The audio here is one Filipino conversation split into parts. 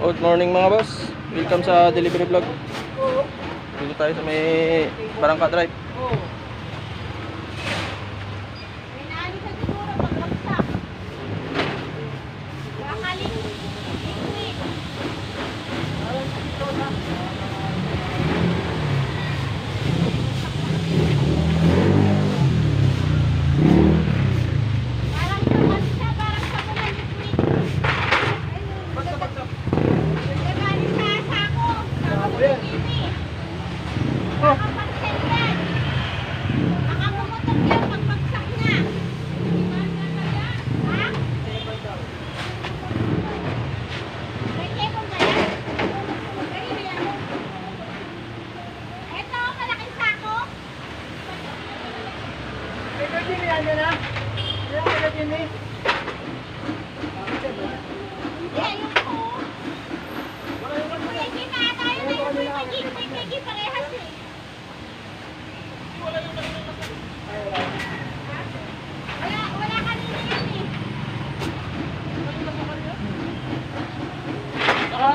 Good morning mga boss. Welcome sa delivery vlog. Dito tayo sa may Barangka Drive.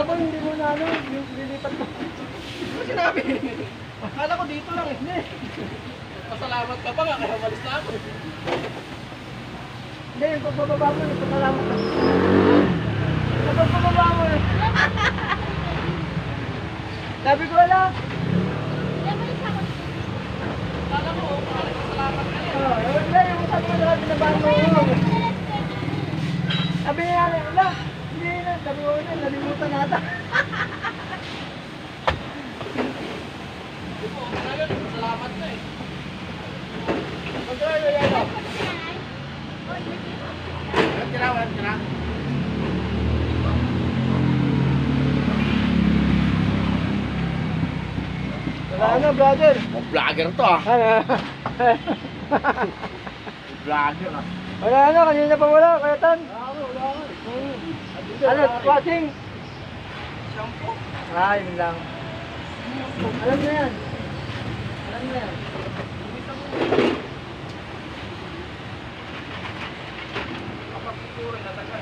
Hindi mo na lilipat mo. Ano sinabi? Akala ko dito lang eh. Pasalamat ka pa nga, kaya malis na ako. Hindi, yung pagbababa mo, pasalamat ka. Yung pagbababa mo eh. Sabi ko lang. Akala ko, pasalamat ka eh. Hindi, yung sabi ko lang, binabahan mo. Sabi niya, wala. Hindi na, sabi ko na, nalimutan nata. Salamat na eh. Magkano yan o? Walang tira, walang tira. Wala na, brother. Vlogger to ah. Vlogger ah. Wala na, kanina pa wala, kaya tan. Wala ka. Ano, watching? Shampoo? Ah, yun lang. Alam na yan. Alam na yan. Kapag siguro natagal.